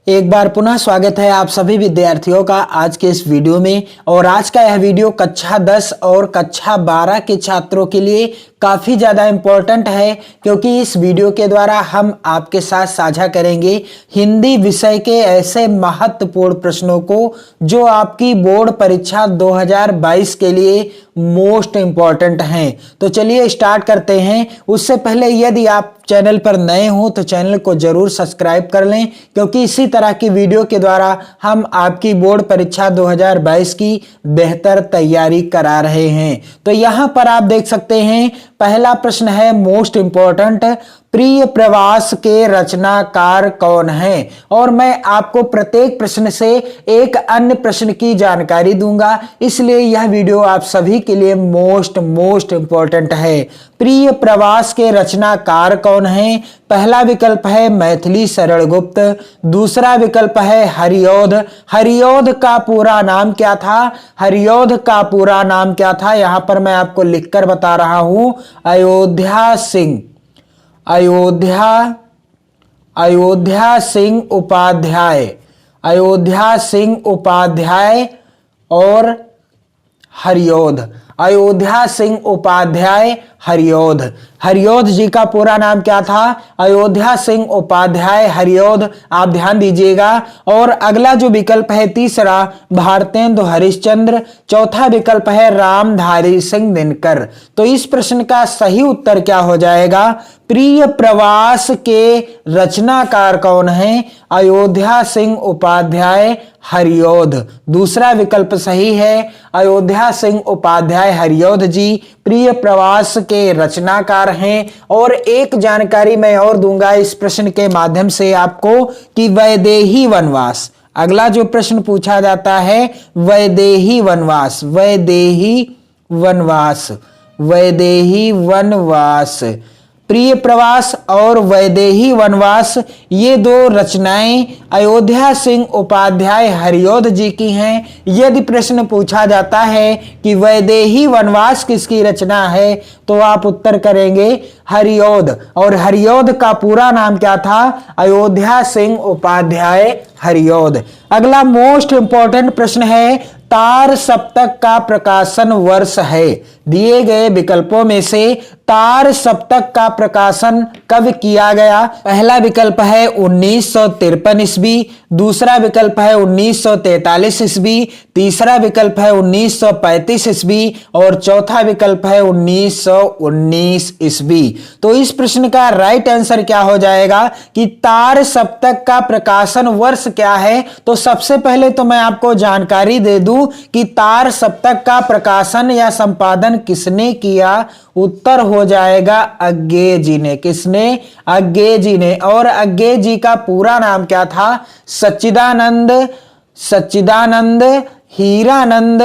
एक बार पुनः स्वागत है आप सभी विद्यार्थियों का आज के इस वीडियो में। और आज का यह वीडियो कक्षा 10 और कक्षा 12 के छात्रों के लिए काफ़ी ज़्यादा इम्पोर्टेंट है, क्योंकि इस वीडियो के द्वारा हम आपके साथ साझा करेंगे हिंदी विषय के ऐसे महत्वपूर्ण प्रश्नों को जो आपकी बोर्ड परीक्षा 2022 के लिए मोस्ट इम्पॉर्टेंट हैं। तो चलिए स्टार्ट करते हैं। उससे पहले यदि आप चैनल पर नए हो तो चैनल को जरूर सब्सक्राइब कर लें, क्योंकि इसी तरह की वीडियो के द्वारा हम आपकी बोर्ड परीक्षा 2022 की बेहतर तैयारी करा रहे हैं। तो यहां पर आप देख सकते हैं, पहला प्रश्न है मोस्ट इंपॉर्टेंट, प्रिय प्रवास के रचनाकार कौन है। और मैं आपको प्रत्येक प्रश्न से एक अन्य प्रश्न की जानकारी दूंगा, इसलिए यह वीडियो आप सभी के लिए मोस्ट इंपॉर्टेंट है। प्रिय प्रवास के रचनाकार कौन है? पहला विकल्प है मैथिली शरण गुप्त, दूसरा विकल्प है हरिऔध। हरिऔध का पूरा नाम क्या था? हरिऔध का पूरा नाम क्या था? यहां पर मैं आपको लिखकर बता रहा हूं, अयोध्या सिंह उपाध्याय, अयोध्या सिंह उपाध्याय और हरिऔध, अयोध्या सिंह उपाध्याय हरिऔध। हरिऔध जी का पूरा नाम क्या था? अयोध्या सिंह उपाध्याय हरिऔध। आप ध्यान दीजिएगा। और अगला जो विकल्प है तीसरा, भारतेंदु हरिश्चंद्र। चौथा विकल्प है रामधारी सिंह दिनकर। तो इस प्रश्न का सही उत्तर क्या हो जाएगा? प्रिय प्रवास के रचनाकार कौन है? अयोध्या सिंह उपाध्याय हरिऔध। दूसरा विकल्प सही है, अयोध्या सिंह उपाध्याय हरिऔध जी प्रिय प्रवास के रचनाकार हैं। और एक जानकारी मैं और दूंगा इस प्रश्न के माध्यम से आपको कि वैदेही वनवास, अगला जो प्रश्न पूछा जाता है वैदेही वनवास, प्रिय प्रवास और वैदेही वनवास, ये दो रचनाएं अयोध्या सिंह उपाध्याय हरिऔध जी की हैं। यदि प्रश्न पूछा जाता है कि वैदेही वनवास किसकी रचना है, तो आप उत्तर करेंगे हरिऔध। और हरिऔध का पूरा नाम क्या था? अयोध्या सिंह उपाध्याय हरिऔध। अगला मोस्ट इंपॉर्टेंट प्रश्न है, तार सप्तक का प्रकाशन वर्ष है। दिए गए विकल्पों में से तार सप्तक का प्रकाशन कब किया गया? पहला विकल्प है 1953 ईस्वी, दूसरा विकल्प है 1943 ईस्वी, तीसरा विकल्प है 1935 ईस्वी और चौथा विकल्प है 1919 ईस्वी। तो इस प्रश्न का राइट आंसर क्या हो जाएगा कि तार सप्तक का प्रकाशन वर्ष क्या है? तो सबसे पहले तो मैं आपको जानकारी दे दूं कि तार सप्तक का प्रकाशन या संपादन किसने किया। उत्तर हो जाएगा अज्ञे जी ने। किसने? अज्ञे जी ने। और अज्ञे जी का पूरा नाम क्या था? सच्चिदानंद हीरानंद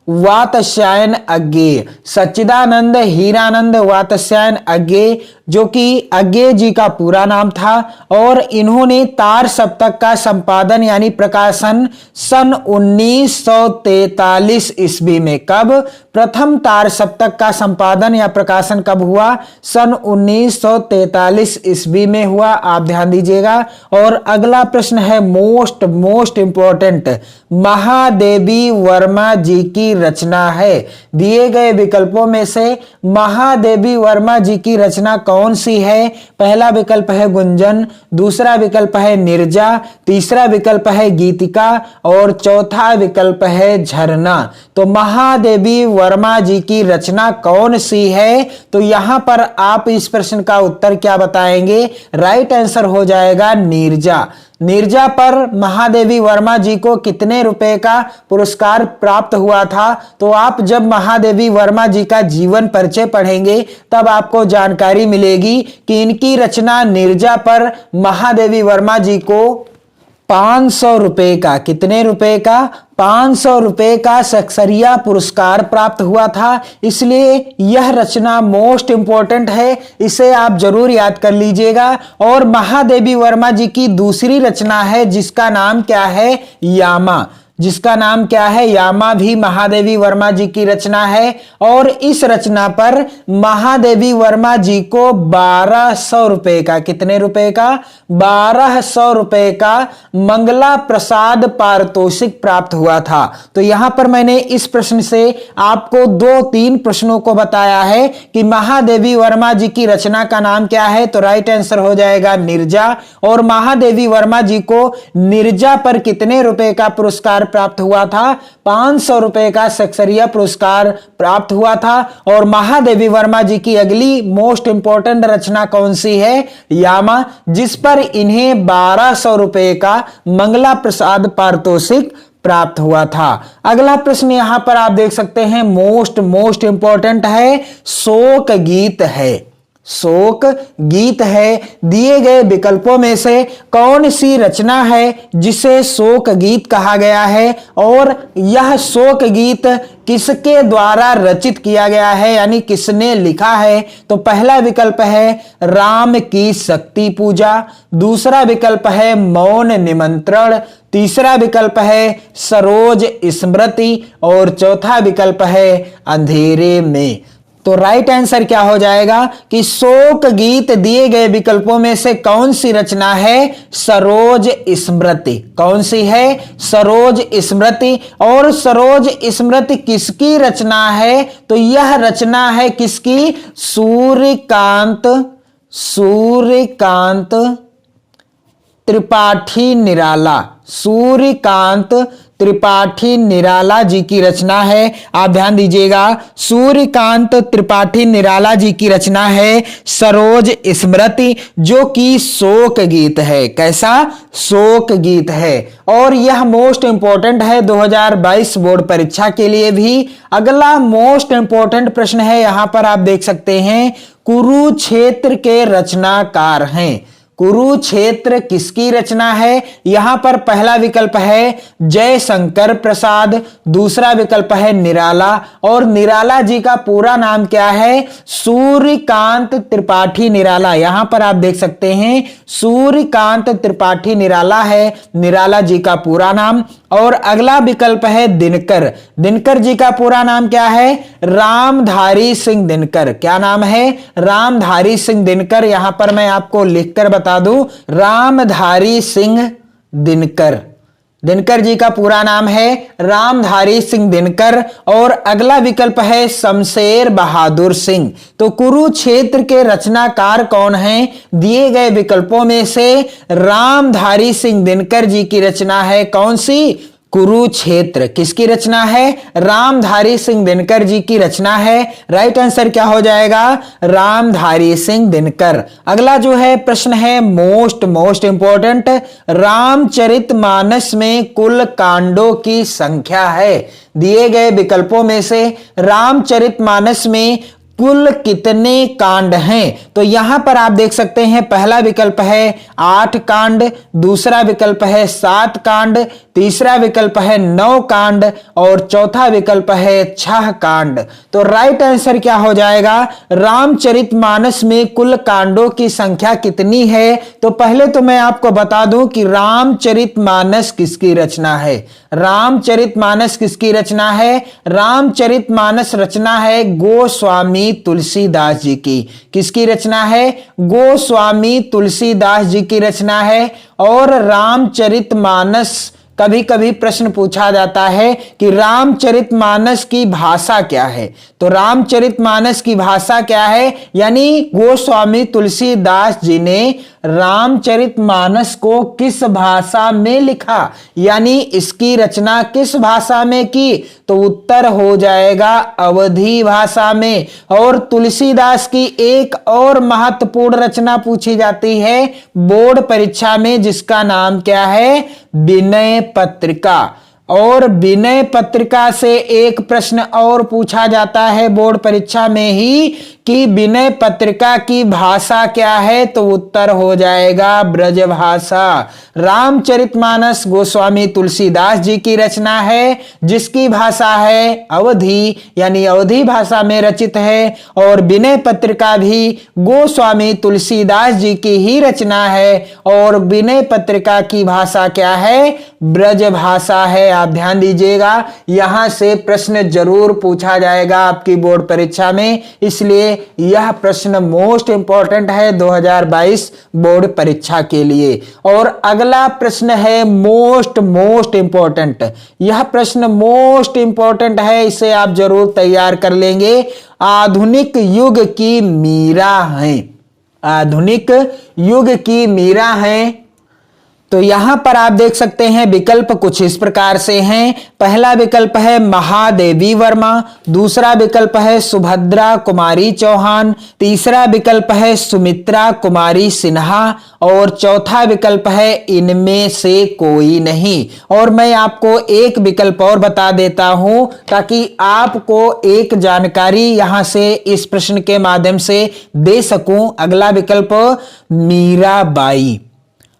वात्स्यायन अज्ञे। सच्चिदानंद हीरानंद वात्स्यायन अज्ञे, जो कि अज्ञे जी का पूरा नाम था। और इन्होंने तार सप्तक का संपादन यानी प्रकाशन सन 1943 ईस्वी में। कब? प्रथम तार सप्तक का संपादन या प्रकाशन कब हुआ? सन 1943 ईस्वी में हुआ। आप ध्यान दीजिएगा। और अगला प्रश्न है मोस्ट इंपॉर्टेंट, महादेवी वर्मा जी की रचना है। दिए गए विकल्पों में से महादेवी वर्मा जी की रचना कौन सी है? पहला विकल्प है गुंजन, दूसरा विकल्प है नीरजा, तीसरा विकल्प है गीतिका और चौथा विकल्प है झरना। तो महादेवी वर्मा जी की रचना कौन सी है? तो यहां पर आप इस प्रश्न का उत्तर क्या बताएंगे? राइट आंसर हो जाएगा नीरजा। नीरजा पर महादेवी वर्मा जी को कितने रुपए का पुरस्कार प्राप्त हुआ था? तो आप जब महादेवी वर्मा जी का जीवन परिचय पढ़ेंगे तब आपको जानकारी मिलेगी कि इनकी रचना नीरजा पर महादेवी वर्मा जी को 500 रुपए का, कितने रुपए का? 500 रुपए का सक्सरिया पुरस्कार प्राप्त हुआ था। इसलिए यह रचना मोस्ट इंपॉर्टेंट है, इसे आप जरूर याद कर लीजिएगा। और महादेवी वर्मा जी की दूसरी रचना है जिसका नाम क्या है? यामा। जिसका नाम क्या है, यामा भी महादेवी वर्मा जी की रचना है। और इस रचना पर महादेवी वर्मा जी को 1200 रुपए का, कितने रुपए का, 1200 रुपए का मंगला प्रसाद पारितोषिक प्राप्त हुआ था। तो यहां पर मैंने इस प्रश्न से आपको 2-3 प्रश्नों को बताया है कि महादेवी वर्मा जी की रचना का नाम क्या है। तो राइट आंसर हो जाएगा नीरजा। और महादेवी वर्मा जी को नीरजा पर कितने रुपए का पुरस्कार प्राप्त हुआ था, 500 रुपए का सक्सेरिया पुरस्कार प्राप्त हुआ था। और महादेवी वर्मा जी की अगली मोस्ट इंपॉर्टेंट रचना कौन सी है, यामा, जिस पर इन्हें 1200 रुपए का मंगला प्रसाद पारितोषिक प्राप्त हुआ था। अगला प्रश्न यहां पर आप देख सकते हैं, मोस्ट इंपॉर्टेंट है, शोक गीत है। शोक गीत है। दिए गए विकल्पों में से कौन सी रचना है जिसे शोक गीत कहा गया है, और यह शोक गीत किसके द्वारा रचित किया गया है, यानी किसने लिखा है। तो पहला विकल्प है राम की शक्ति पूजा, दूसरा विकल्प है मौन निमंत्रण, तीसरा विकल्प है सरोज स्मृति, और चौथा विकल्प है अंधेरे में। तो राइट आंसर क्या हो जाएगा कि शोक गीत दिए गए विकल्पों में से कौन सी रचना है, सरोज स्मृति। कौन सी है, सरोज स्मृति। और सरोज स्मृति किसकी रचना है, तो यह रचना है किसकी, सूर्यकांत त्रिपाठी निराला, सूर्यकांत त्रिपाठी निराला जी की रचना है। आप ध्यान दीजिएगा, सूर्यकांत त्रिपाठी निराला जी की रचना है सरोज स्मृति, जो कि शोक गीत है। कैसा, शोक गीत है। और यह मोस्ट इंपॉर्टेंट है 2022 बोर्ड परीक्षा के लिए भी। अगला मोस्ट इंपॉर्टेंट प्रश्न है, यहां पर आप देख सकते हैं, कुरुक्षेत्र के रचनाकार हैं। कुरुक्षेत्र किसकी रचना है, यहां पर पहला विकल्प है जयशंकर प्रसाद, दूसरा विकल्प है निराला, और निराला जी का पूरा नाम क्या है, सूर्यकांत त्रिपाठी निराला। यहां पर आप देख सकते हैं सूर्यकांत त्रिपाठी निराला है निराला जी का पूरा नाम। और अगला विकल्प है दिनकर। दिनकर जी का पूरा नाम क्या है, रामधारी सिंह दिनकर। क्या नाम है, रामधारी सिंह दिनकर। यहां पर मैं आपको लिखकर बता दूं, रामधारी सिंह दिनकर। दिनकर जी का पूरा नाम है रामधारी सिंह दिनकर। और अगला विकल्प है शमशेर बहादुर सिंह। तो कुरुक्षेत्र के रचनाकार कौन हैं, दिए गए विकल्पों में से रामधारी सिंह दिनकर जी की रचना है कौन सी, कुरुक्षेत्र। किसकी रचना है, रामधारी सिंह दिनकर जी की रचना है। राइट आंसर क्या हो जाएगा, रामधारी सिंह दिनकर। अगला जो है प्रश्न है मोस्ट इंपॉर्टेंट, रामचरितमानस में कुल कांडों की संख्या है। दिए गए विकल्पों में से रामचरितमानस में कुल कितने कांड हैं। तो यहां पर आप देख सकते हैं पहला विकल्प है 8 कांड, दूसरा विकल्प है 7 कांड, तीसरा विकल्प है 9 कांड, और चौथा विकल्प है 6 कांड। तो राइट आंसर क्या हो जाएगा, रामचरितमानस में कुल कांडों की संख्या कितनी है। तो पहले तो मैं आपको बता दूं कि रामचरितमानस किसकी रचना है। रामचरितमानस किसकी रचना है, रामचरितमानस रचना है गोस्वामी तुलसीदास जी की। किसकी रचना है, गोस्वामी तुलसीदास जी की रचना है। और रामचरितमानस, कभी कभी प्रश्न पूछा जाता है कि रामचरितमानस की भाषा क्या है। तो रामचरितमानस की भाषा क्या है, यानी गोस्वामी तुलसीदास जी ने रामचरितमानस को किस भाषा में लिखा, यानी इसकी रचना किस भाषा में की। तो उत्तर हो जाएगा अवधी भाषा में। और तुलसीदास की एक और महत्वपूर्ण रचना पूछी जाती है बोर्ड परीक्षा में, जिसका नाम क्या है, विनय पत्रिका। और विनय पत्रिका से एक प्रश्न और पूछा जाता है बोर्ड परीक्षा में ही कि विनय पत्रिका की भाषा क्या है। तो उत्तर हो जाएगा ब्रजभाषा। रामचरितमानस गोस्वामी तुलसीदास जी की रचना है, जिसकी भाषा है अवधी, यानी अवधी भाषा में रचित है। और विनय पत्रिका भी गोस्वामी तुलसीदास जी की ही रचना है। और विनय पत्रिका की भाषा क्या है, ब्रजभाषा है। आप ध्यान दीजिएगा, यहां से प्रश्न जरूर पूछा जाएगा आपकी बोर्ड परीक्षा में, इसलिए यह प्रश्न मोस्ट इंपॉर्टेंट है 2022 बोर्ड परीक्षा के लिए। और अगला प्रश्न है मोस्ट इंपॉर्टेंट। यह प्रश्न मोस्ट इंपॉर्टेंट है, इसे आप जरूर तैयार कर लेंगे। आधुनिक युग की मीरा है, आधुनिक युग की मीरा है। तो यहां पर आप देख सकते हैं विकल्प कुछ इस प्रकार से हैं। पहला विकल्प है महादेवी वर्मा, दूसरा विकल्प है सुभद्रा कुमारी चौहान, तीसरा विकल्प है सुमित्रा कुमारी सिन्हा और चौथा विकल्प है इनमें से कोई नहीं। और मैं आपको एक विकल्प और बता देता हूं ताकि आपको एक जानकारी यहां से इस प्रश्न के माध्यम से दे सकूं। अगला विकल्प मीराबाई,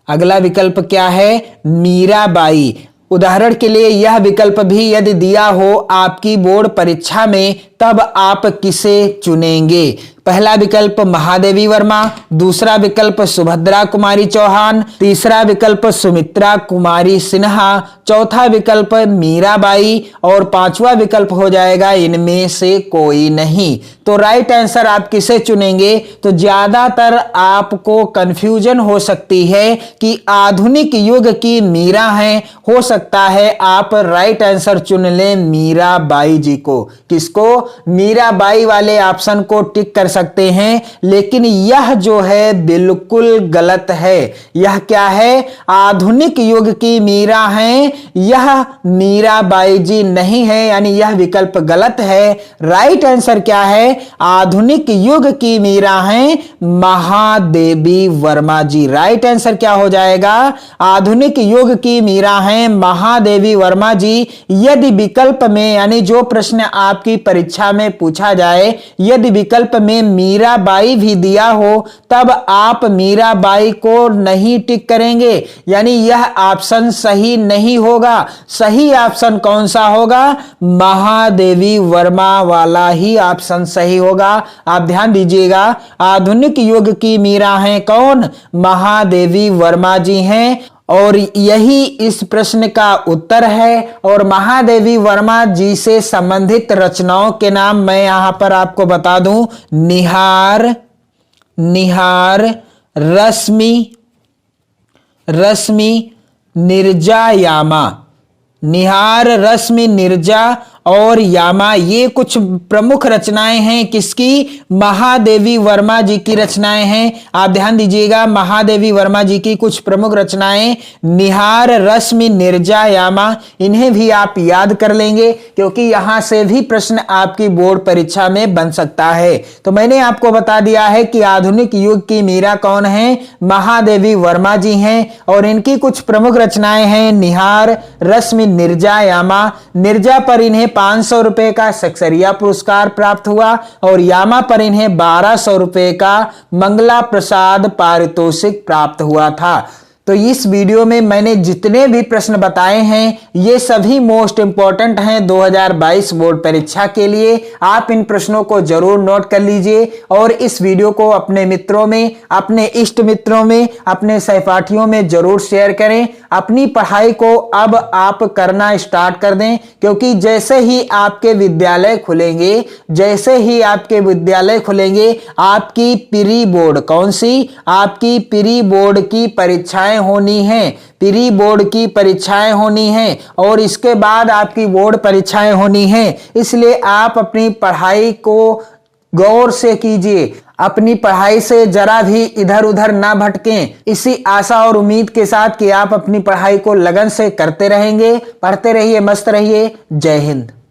अगला विकल्प क्या है? मीराबाई। उदाहरण के लिए यह विकल्प भी यदि दिया हो आपकी बोर्ड परीक्षा में, तब आप किसे चुनेंगे? पहला विकल्प महादेवी वर्मा, दूसरा विकल्प सुभद्रा कुमारी चौहान, तीसरा विकल्प सुमित्रा कुमारी सिन्हा, चौथा विकल्प मीराबाई और पांचवा विकल्प हो जाएगा इनमें से कोई नहीं। तो राइट आंसर आप किसे चुनेंगे? तो ज्यादातर आपको कंफ्यूजन हो सकती है कि आधुनिक युग की मीरा हैं, हो सकता है आप राइट आंसर चुन लें मीराबाई जी को। किसको? मीराबाई वाले ऑप्शन को टिक कर सकते हैं, लेकिन यह जो है बिल्कुल गलत है। यह क्या है? आधुनिक युग की मीरा हैं, यह मीराबाई जी नहीं है, यानी यह विकल्प गलत है। राइट आंसर क्या है? आधुनिक युग की मीरा हैं महादेवी वर्मा जी। राइट आंसर क्या हो जाएगा? आधुनिक युग की मीरा हैं महादेवी वर्मा जी। यदि विकल्प में, यानी जो प्रश्न आपकी परीक्षा में पूछा जाए, यदि विकल्प में मीराबाई भी दिया हो, तब आप मीराबाई को नहीं टिक करेंगे, यानी यह ऑप्शन सही नहीं होगा। सही ऑप्शन कौन सा होगा? महादेवी वर्मा वाला ही ऑप्शन सही होगा। आप ध्यान दीजिएगा, आधुनिक युग की मीरा हैं कौन? महादेवी वर्मा जी हैं, और यही इस प्रश्न का उत्तर है। और महादेवी वर्मा जी से संबंधित रचनाओं के नाम मैं यहां पर आपको बता दूं। निहार, निहार, रश्मि, रश्मि, निर्जा, यामा। निहार, रश्मि, निर्जा और यामा, ये कुछ प्रमुख रचनाएं हैं किसकी? महादेवी वर्मा जी की रचनाएं हैं। आप ध्यान दीजिएगा, महादेवी वर्मा जी की कुछ प्रमुख रचनाएं निहार, रश्मि, निर्जा, यामा, इन्हें भी आप याद कर लेंगे क्योंकि यहां से भी प्रश्न आपकी बोर्ड परीक्षा में बन सकता है। तो मैंने आपको बता दिया है कि आधुनिक युग की मीरा कौन है? महादेवी वर्मा जी हैं, और इनकी कुछ प्रमुख रचनाएं हैं निहार, रश्मि, निर्जा, यामा। निर्जा पर इन्हें 500 रुपए का सक्सेरिया पुरस्कार प्राप्त हुआ और यामा पर इन्हें 1200 रुपए का मंगला प्रसाद पारितोषिक प्राप्त हुआ था। तो इस वीडियो में मैंने जितने भी प्रश्न बताए हैं ये सभी मोस्ट इंपॉर्टेंट हैं 2022 बोर्ड परीक्षा के लिए। आप इन प्रश्नों को जरूर नोट कर लीजिए और इस वीडियो को अपने मित्रों में, अपने इष्ट मित्रों में, अपने सहपाठियों में जरूर शेयर करें। अपनी पढ़ाई को अब आप करना स्टार्ट कर दें, क्योंकि जैसे ही आपके विद्यालय खुलेंगे, जैसे ही आपके विद्यालय खुलेंगे, आपकी प्री बोर्ड, कौन सी? आपकी प्री बोर्ड की परीक्षाएं होनी है। प्री बोर्ड की परीक्षाएं होनी हैं और इसके बाद आपकी बोर्ड परीक्षाएं होनी हैं। इसलिए आप अपनी पढ़ाई को गौर से कीजिए, अपनी पढ़ाई से जरा भी इधर उधर ना भटकें। इसी आशा और उम्मीद के साथ कि आप अपनी पढ़ाई को लगन से करते रहेंगे। पढ़ते रहिए, मस्त रहिए। जय हिंद।